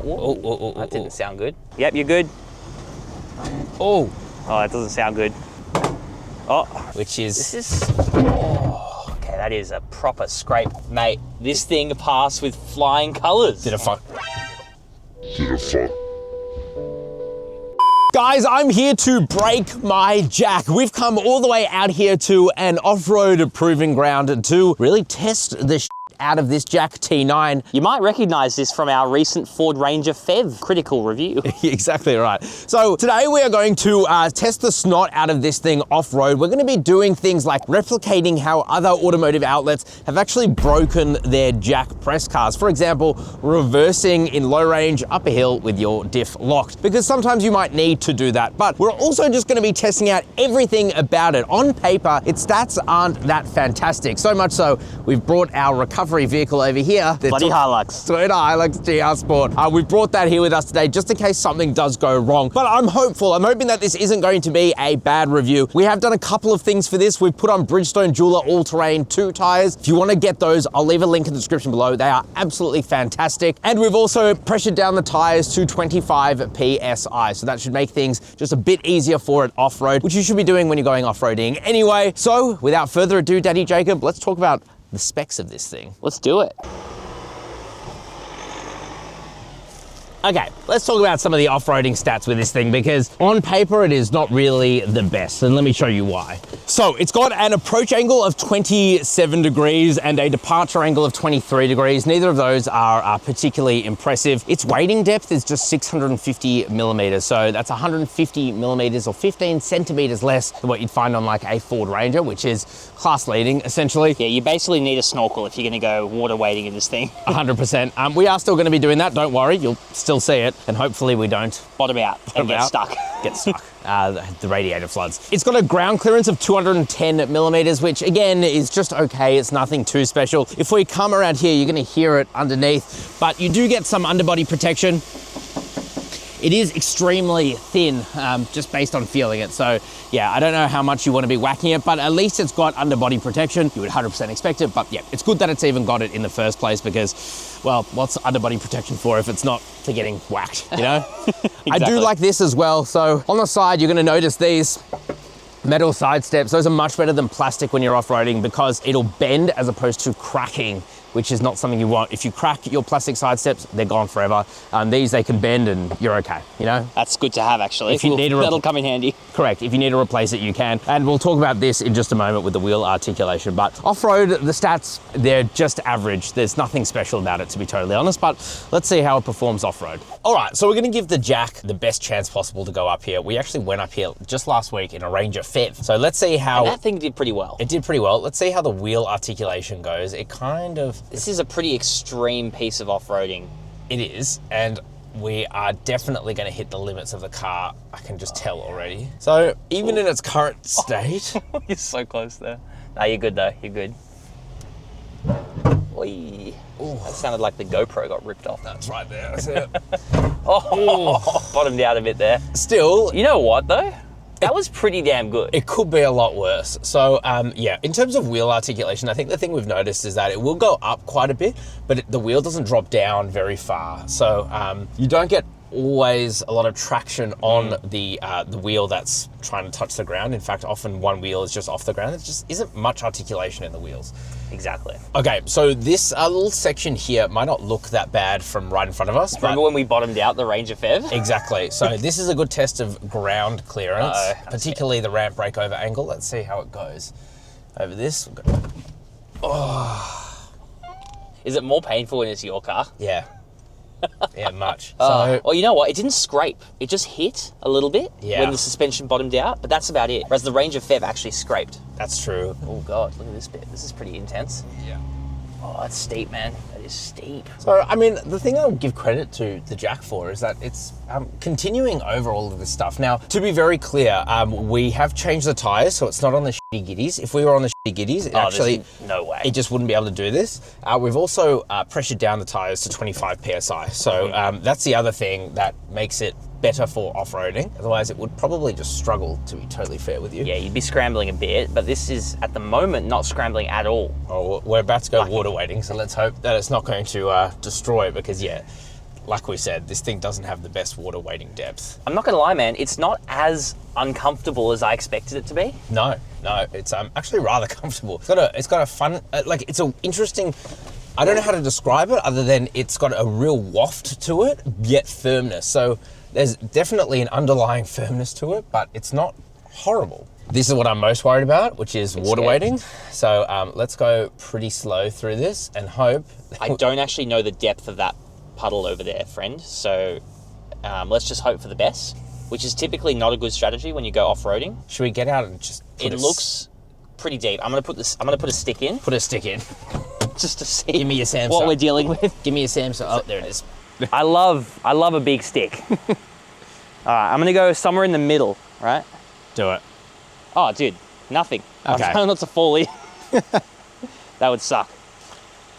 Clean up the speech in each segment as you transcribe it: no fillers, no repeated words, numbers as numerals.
right. Oh, that didn't sound good. Yep, you're good. Oh, that doesn't sound good. Oh, which is... This is... Oh, okay, that is a proper scrape. Mate, this thing passed with flying colours. Did it fuck? Guys, I'm here to break my jack. We've come all the way out here to an off-road proving ground to really test the out of this JAC T9. You might recognize this from our recent Ford Ranger PHEV critical review. Exactly right. So today we are going to test the snot out of this thing off-road. We're going to be doing things like replicating how other automotive outlets have actually broken their JAC press cars. For example, reversing in low range up a hill with your diff locked, because sometimes you might need to do that. But we're also just going to be testing out everything about it. On paper, its stats aren't that fantastic. So much so, we've brought our recovery vehicle over here. Bloody Hilux. Toyota Hilux GR Sport. We've brought that here with us today just in case something does go wrong. But I'm hopeful. I'm hoping that this isn't going to be a bad review. We have done a couple of things for this. We've put on Bridgestone Jeweler All-Terrain 2 tires. If you want to get those, I'll leave a link in the description below. They are absolutely fantastic. And we've also pressured down the tires to 25 PSI. So that should make things just a bit easier for it off-road, which you should be doing when you're going off-roading anyway. So without further ado, Daddy Jacob, let's talk about the specs of this thing. Let's do it. Okay, let's talk about some of the off-roading stats with this thing, because on paper it is not really the best, and let me show you why. So it's got an approach angle of 27 degrees and a departure angle of 23 degrees. Neither of those are particularly impressive. Its wading depth is just 650 millimeters, so that's 150 millimeters or 15 centimeters less than what you'd find on like a Ford Ranger, which is class leading essentially. Yeah, you basically need a snorkel if you're gonna go water wading in this thing. 100%. We are still gonna be doing that, don't worry, you'll still see it, and hopefully we don't bottom out and get stuck. Get stuck. The radiator floods. It's got a ground clearance of 210 millimeters, which again is just okay. It's nothing too special. If we come around here, you're gonna hear it underneath, but you do get some underbody protection. It is extremely thin, just based on feeling it. So yeah, I don't know how much you want to be whacking it, but at least it's got underbody protection. You would 100% expect it, but yeah, it's good that it's even got it in the first place, because, well, what's underbody protection for if it's not for getting whacked, you know? Exactly. I do like this as well. So on the side, you're gonna notice these metal side steps. Those are much better than plastic when you're off-roading, because it'll bend as opposed to cracking, which is not something you want. If you crack your plastic side steps, they're gone forever. These, they can bend and you're okay, you know? That's good to have, actually. If you need that'll come in handy. Correct. If you need to replace it, you can. And we'll talk about this in just a moment with the wheel articulation. But off-road, the stats, they're just average. There's nothing special about it, to be totally honest, but let's see how it performs off-road. All right, so we're gonna give the JAC the best chance possible to go up here. We actually went up here just last week in a Ranger PHEV. So let's see how... And that thing did pretty well. It did pretty well. Let's see how the wheel articulation goes. It kind of... This is a pretty extreme piece of off-roading. It is, and we are definitely going to hit the limits of the car. I can just tell already. So even in its current state... You're so close there. No, you're good though, you're good. Oy. That sounded like the GoPro got ripped off. That's right there, that's it. Bottomed out a bit there. Still... You know what though? That was pretty damn good. It could be a lot worse. So yeah, in terms of wheel articulation, I think the thing we've noticed is that it will go up quite a bit, but the wheel doesn't drop down very far. So you don't get always a lot of traction on the wheel that's trying to touch the ground. In fact, often one wheel is just off the ground. There just isn't much articulation in the wheels. Exactly. Okay, so this little section here might not look that bad from right in front of us. Remember when we bottomed out the Ranger PHEV? Exactly. So this is a good test of ground clearance, particularly the ramp breakover angle. Let's see how it goes over this. Oh. Is it more painful when it's your car? Yeah. Yeah, much. So, well, you know what? It didn't scrape. It just hit a little bit when the suspension bottomed out, but that's about it. Whereas the Ranger PHEV actually scraped. That's true. Oh God, look at this bit. This is pretty intense. Yeah. Oh, that's steep, man. That is steep. So, I mean, the thing I'll give credit to the JAC for is that it's continuing over all of this stuff. Now, to be very clear, we have changed the tires, so it's not on the shitty giddies. If we were on the shitty giddies, it actually, no way. It just wouldn't be able to do this. We've also pressured down the tires to 25 PSI. So that's the other thing that makes it better for off-roading. Otherwise, it would probably just struggle, to be totally fair with you. Yeah, you'd be scrambling a bit, but this is, at the moment, not scrambling at all. Oh, we're about to go water wading, so let's hope that it's not going to destroy it, because, yeah, like we said, this thing doesn't have the best water wading depth. I'm not gonna lie, man, it's not as uncomfortable as I expected it to be. No, it's actually rather comfortable. It's got a fun, like it's an interesting, I don't know how to describe it other than it's got a real waft to it, yet firmness. So there's definitely an underlying firmness to it, but it's not horrible. This is what I'm most worried about, which is water wading. So let's go pretty slow through this and hope. I don't actually know the depth of that puddle over there, friend. So let's just hope for the best, which is typically not a good strategy when you go off-roading. Should we get out and just It looks pretty deep. I'm gonna put a stick in. Put a stick in. Just to see Give me your Samsung. what we're dealing with. Give me your Samsung. Oh, there it is. I love a big stick. All right, I'm gonna go somewhere in the middle, right? Do it. Oh, dude, nothing. Okay. I'm trying not to fall in. That would suck.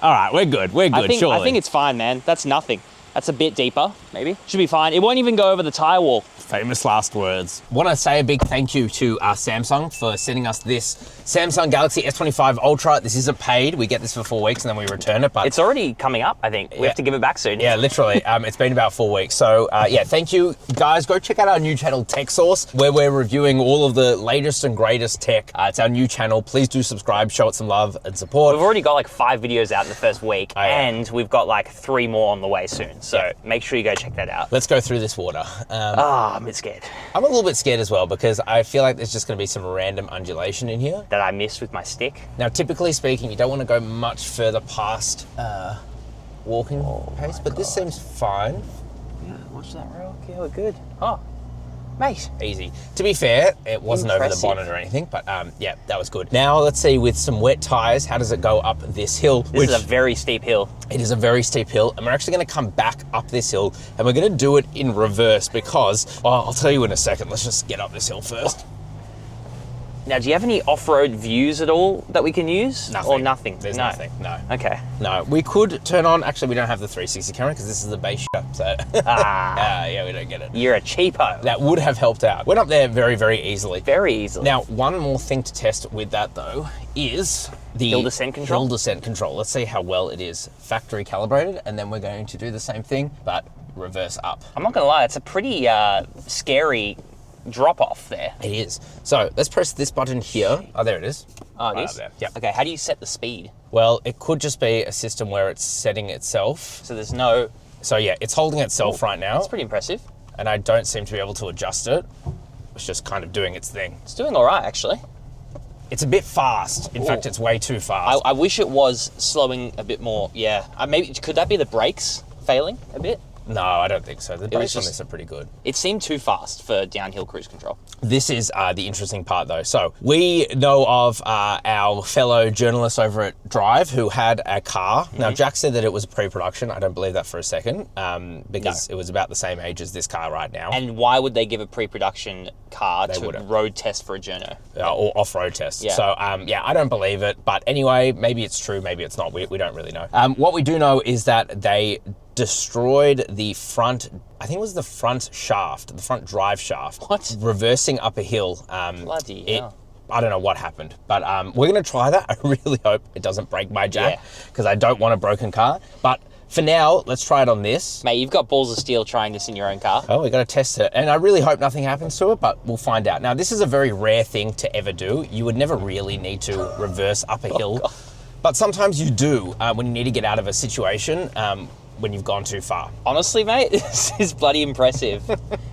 All right, we're good. We're good, surely. I think it's fine, man. That's nothing. That's a bit deeper, maybe. Should be fine. It won't even go over the tire wall. Famous last words. Want to say a big thank you to Samsung for sending us this Samsung Galaxy S25 Ultra. This isn't paid. We get this for 4 weeks and then we return it. But it's already coming up, I think. We have to give it back soon. Yeah, literally. It's been about 4 weeks. So yeah, thank you guys. Go check out our new channel, TechSauce, where we're reviewing all of the latest and greatest tech. It's our new channel. Please do subscribe, show it some love and support. We've already got like 5 videos out in the first week, and we've got like 3 more on the way soon. So make sure you go check that out. Let's go through this water. I'm a bit scared. I'm a little bit scared as well because I feel like there's just going to be some random undulation in here. That I missed with my stick. Now, typically speaking, you don't want to go much further past walking pace, but this seems fine. Yeah, watch that rock. Yeah, we're good. Oh, mate. Easy. To be fair, it wasn't over the bonnet or anything, but yeah, that was good. Now, let's see, with some wet tires, how does it go up this hill? This is a very steep hill. It is a very steep hill, and we're actually going to come back up this hill, and we're going to do it in reverse because, I'll tell you in a second. Let's just get up this hill first. Now, do you have any off-road views at all that we can use? Nothing. Or nothing? There's nothing, no. Okay. No, we could turn on, actually we don't have the 360 camera because this is the base shot, so. Yeah, we don't get it. You're a cheapo. That would have helped out. Went up there very, very easily. Very easily. Now, one more thing to test with that though is the hill descent control. Hill descent control. Let's see how well it is factory calibrated, and then we're going to do the same thing, but reverse up. I'm not gonna lie, it's a pretty scary drop off there. It is. So let's press this button here. Oh, there it is. Oh, it is? There. Yeah. Okay, how do you set the speed? Well, it could just be a system where it's setting itself. So there's no... So yeah, it's holding itself right now. That's pretty impressive. And I don't seem to be able to adjust it. It's just kind of doing its thing. It's doing all right, actually. It's a bit fast. In fact, it's way too fast. I wish it was slowing a bit more. Yeah. Maybe could that be the brakes failing a bit? No, I don't think so. The brakes on this are pretty good. It seemed too fast for downhill cruise control. This is the interesting part though. So we know of our fellow journalist over at Drive who had a car. Mm-hmm. Now Jack said that it was pre-production. I don't believe that for a second because it was about the same age as this car right now. And why would they give a pre-production car to road test for a journo? Or off-road test. Yeah. So yeah, I don't believe it. But anyway, maybe it's true, maybe it's not. We don't really know. What we do know is that they destroyed the front, I think it was the front shaft, the front drive shaft. What? Reversing up a hill. Bloody hell. I don't know what happened, but we're going to try that. I really hope it doesn't break my jack because I don't want a broken car. But for now, let's try it on this. Mate, you've got balls of steel trying this in your own car. Oh, we got to test it. And I really hope nothing happens to it, but we'll find out. Now, this is a very rare thing to ever do. You would never really need to reverse up a hill. God. But sometimes you do when you need to get out of a situation. When you've gone too far. Honestly, mate, this is bloody impressive.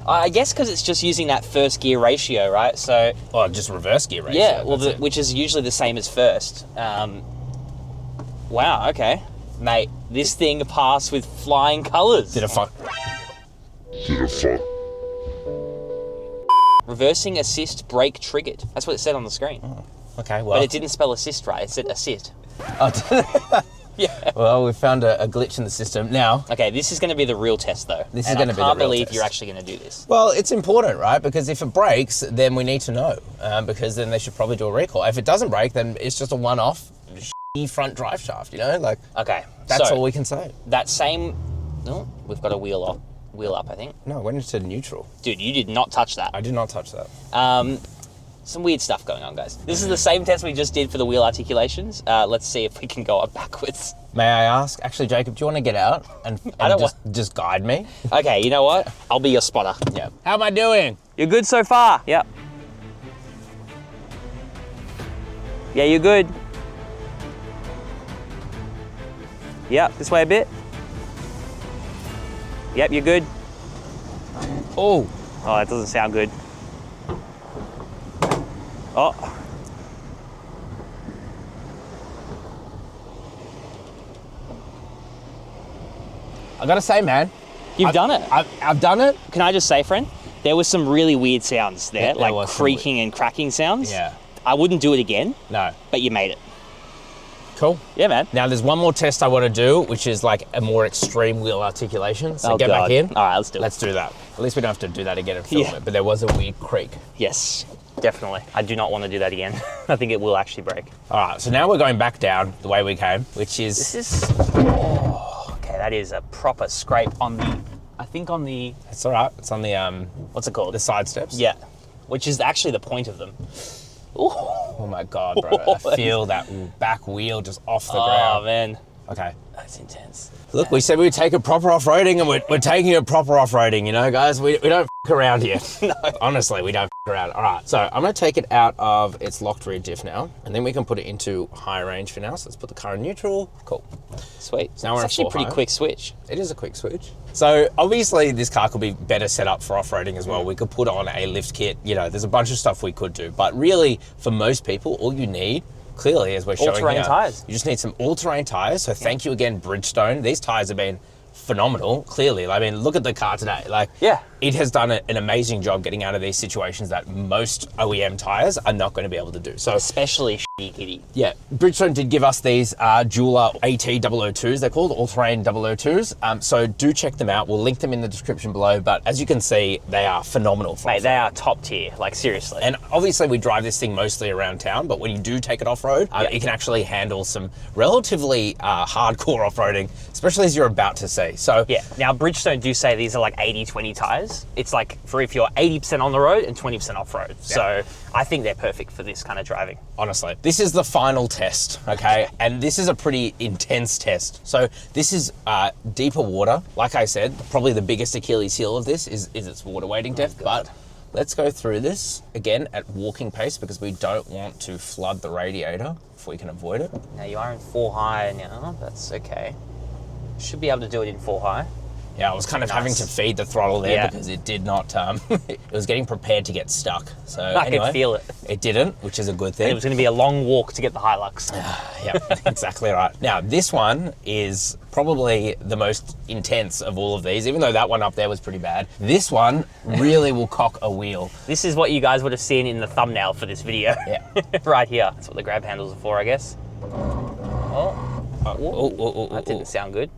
I guess because it's just using that first gear ratio, right? So, just reverse gear ratio. Yeah, well, which is usually the same as first. Wow, okay. Mate, this thing passed with flying colours. Did it fuck? Reversing assist brake triggered. That's what it said on the screen. Oh, okay, well. But it didn't spell assist right, it said assist. Oh, yeah. Well, we found a glitch in the system. Now... Okay, this is going to be the real test, though. This is going to be the real test. I can't believe you're actually going to do this. Well, it's important, right? Because if it breaks, then we need to know. Because then they should probably do a recall. If it doesn't break, then it's just a one-off front drive shaft, you know? Like, okay. That's all we can say. That same... Oh, we've got a wheel up, I think. No, it went into neutral. Dude, you did not touch that. I did not touch that. Some weird stuff going on, guys. This is the same test we just did for the wheel articulations. Let's see if we can go up backwards. May I ask, actually, Jacob, do you want to get out and just guide me? Okay, you know what? I'll be your spotter. Yeah. How am I doing? You're good so far. Yep. Yeah, you're good. Yep, this way a bit. Yep, you're good. Oh. Oh, that doesn't sound good. Oh. I gotta say, man. You've done it. I've done it. Can I just say, friend, there was some really weird sounds there, like creaking and cracking sounds. Yeah. I wouldn't do it again. No. But you made it. Cool. Yeah, man. Now there's one more test I want to do, which is like a more extreme wheel articulation. So get back in. All right, let's do it. Let's do that. At least we don't have to do that again and film it. But there was a weird creak. Yes, definitely. I do not want to do that again. I think it will actually break. All right, so now we're going back down the way we came, which is... This is... Oh, okay, that is a proper scrape on the... I think on the... It's all right. It's on the... What's it called? The side steps. Yeah, which is actually the point of them. Ooh. Oh my God, bro. I feel that back wheel just off the ground. Oh, man. Okay. That's intense. Look, we said we'd take it proper off-roading, and we're taking it proper off-roading, you know, guys? We don't f*** around here. No. Honestly, we don't f*** around. All right, so I'm going to take it out of its locked rear diff now, and then we can put it into high range for now. So let's put the car in neutral. Cool. Sweet. So now we're it's actually a pretty high. quick switch. It is a quick switch. So obviously this car could be better set up for off-roading as well. We could put on a lift kit. You know, there's a bunch of stuff we could do. But really, for most people, all you need, clearly, as we're showing all-terrain here, tyres. you just need some all-terrain tyres. So thank you again, Bridgestone. These tyres have been phenomenal, clearly. I mean, look at the car today. Like, yeah, it has done an amazing job getting out of these situations that most OEM tyres are not going to be able to do. So especially shitty kitty. Yeah, Bridgestone did give us these Jeweler AT002s. They're called all-terrain 002s. So do check them out. We'll link them in the description below. But as you can see, they are phenomenal. Mate, they are top tier, like seriously. And obviously we drive this thing mostly around town, but when you do take it off-road, it can actually handle some relatively hardcore off-roading, especially as you're about to see. So yeah, now Bridgestone do say these are like 80-20 tyres. It's like for if you're 80% on the road and 20% off-road. Yeah. So I think they're perfect for this kind of driving. Honestly, this is the final test, okay? And this is a pretty intense test. So this is deeper water. Like I said, probably the biggest Achilles heel of this is its water wading depth, but let's go through this again at walking pace because we don't want to flood the radiator if we can avoid it. Now you are in 4 high now, that's okay. Should be able to do it in 4 high. Yeah, I was kind of having to feed the throttle there because it did not, it was getting prepared to get stuck. So I could feel it. It didn't, which is a good thing. And it was going to be a long walk to get the Hilux. Yeah, exactly right. Now, this one is probably the most intense of all of these, even though that one up there was pretty bad. This one really will cock a wheel. This is what you guys would have seen in the thumbnail for this video. Yeah. Right here. That's what the grab handles are for, I guess. That didn't sound good.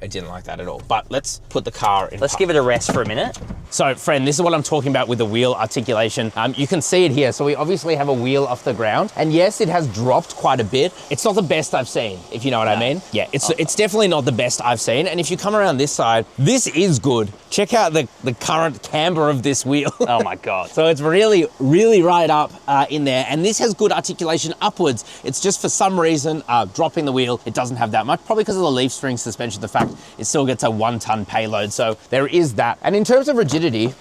I didn't like that at all. But let's put the car in. Let's give it a rest for a minute. So, friend, this is what I'm talking about with the wheel articulation. You can see it here. So we obviously have a wheel off the ground. And yes, it has dropped quite a bit. It's not the best I've seen, if you know what I mean. Yeah, it's definitely not the best I've seen. And if you come around this side, this is good. Check out the current camber of this wheel. Oh my God. So it's really, really right up in there. And this has good articulation upwards. It's just for some reason, dropping the wheel, it doesn't have that much. Probably because of the leaf spring suspension, the fact it still gets a 1-ton payload. So there is that. And in terms of rigidity,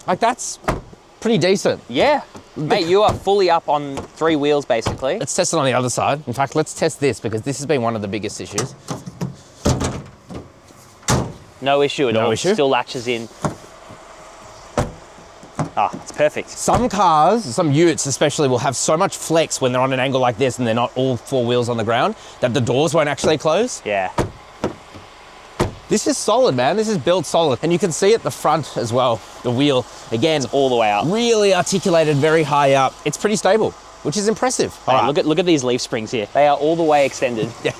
like that's pretty decent. Yeah. Mate, you are fully up on 3 wheels basically. Let's test it on the other side. In fact, let's test this because this has been one of the biggest issues. No issue at all. No issue? Still latches in. Ah, it's perfect. Some cars, some Utes especially, will have so much flex when they're on an angle like this and they're not all 4 wheels on the ground that the doors won't actually close. Yeah. This is solid, man. This is built solid. And you can see at the front as well, the wheel, again, it's all the way up. Really articulated, very high up. It's pretty stable, which is impressive. All right. Look at these leaf springs here. They are all the way extended. Yeah.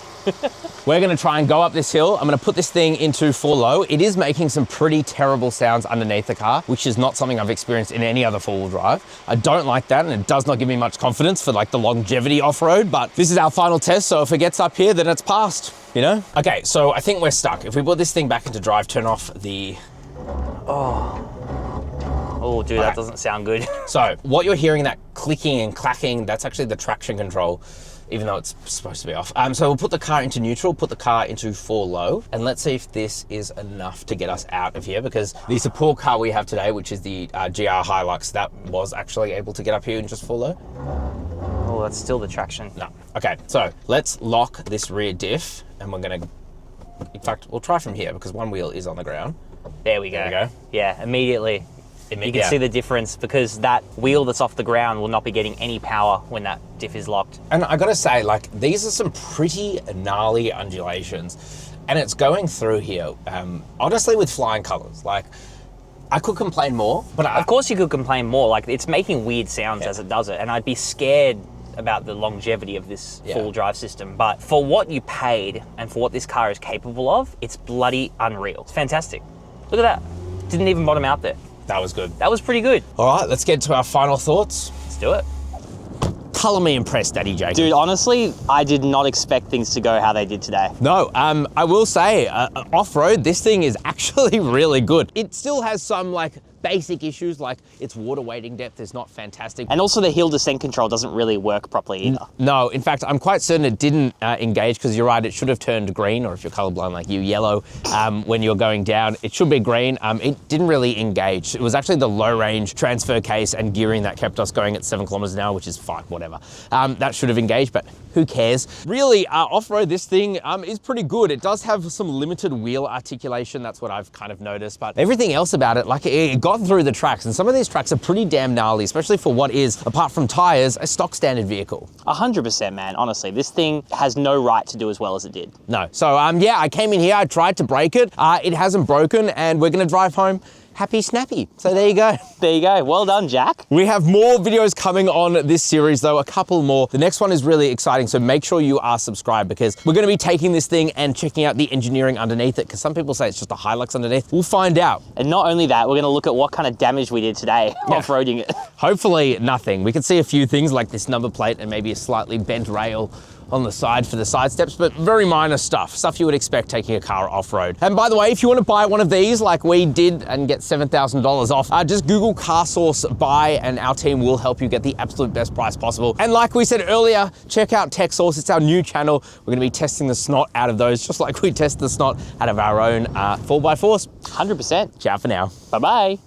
We're gonna try and go up this hill. I'm gonna put this thing into 4 low. It is making some pretty terrible sounds underneath the car, which is not something I've experienced in any other 4-wheel drive. I don't like that, and it does not give me much confidence for like the longevity off-road, but this is our final test, so if it gets up here, then it's passed, you know? Okay, so I think we're stuck. If we put this thing back into drive, turn off the... Oh, dude, that doesn't sound good. So what you're hearing, that clicking and clacking, that's actually the traction control. even though it's supposed to be off. So we'll put the car into neutral, put the car into 4 low, and let's see if this is enough to get us out of here, because the support car we have today, which is the GR Hilux, that was actually able to get up here in just 4 low. Oh, that's still the traction. No. Okay, so let's lock this rear diff, and we're gonna, in fact, we'll try from here because one wheel is on the ground. There we go. There we go. Yeah, immediately. You can see the difference, because that wheel that's off the ground will not be getting any power when that diff is locked. And I gotta say, like, these are some pretty gnarly undulations, and it's going through here, honestly, with flying colors. Like, I could complain more, but of course you could complain more. Like, it's making weird sounds as it does it, and I'd be scared about the longevity of this full drive system. But for what you paid and for what this car is capable of, it's bloody unreal. It's fantastic. Look at that. Didn't even bottom out there. that was good. That was pretty good. All right, let's get to our final thoughts. Let's do it. Color me impressed, Daddy Jacob. Dude, honestly, I did not expect things to go how they did today. No, I will say, off-road, this thing is actually really good. It still has some, like, basic issues, like its water wading depth is not fantastic. And also the hill descent control doesn't really work properly either. No, in fact, I'm quite certain it didn't engage, because you're right, it should have turned green, or if you're colorblind like you, yellow, when you're going down. It should be green. It didn't really engage. It was actually the low range transfer case and gearing that kept us going at 7 kilometers an hour, which is fine, whatever. That should have engaged, but who cares? Really, off-road, this thing is pretty good. It does have some limited wheel articulation. That's what I've kind of noticed, but everything else about it, like, it got through the tracks, and some of these tracks are pretty damn gnarly, especially for what is, apart from tires, a stock standard vehicle. 100%, man. Honestly, this thing has no right to do as well as it did. No. So, yeah, I came in here, I tried to brake it. It hasn't broken, and we're gonna drive home happy snappy. So there you go. There you go. Well done, Jack. We have more videos coming on this series, though, a couple more. The next one is really exciting, so make sure you are subscribed, because we're going to be taking this thing and checking out the engineering underneath it, because some people say it's just a Hilux underneath. We'll find out. And not only that, we're going to look at what kind of damage we did today off-roading it. Hopefully nothing. We can see a few things like this number plate and maybe a slightly bent rail on the side for the side steps, but very minor stuff you would expect taking a car off-road. And by the way, if you want to buy one of these like we did and get $7,000 off, just Google CarSauce buy, and our team will help you get the absolute best price possible. And like we said earlier, check out TechSauce. It's our new channel. We're going to be testing the snot out of those, just like we test the snot out of our own 4x4s. 100%. Ciao for now. Bye-bye.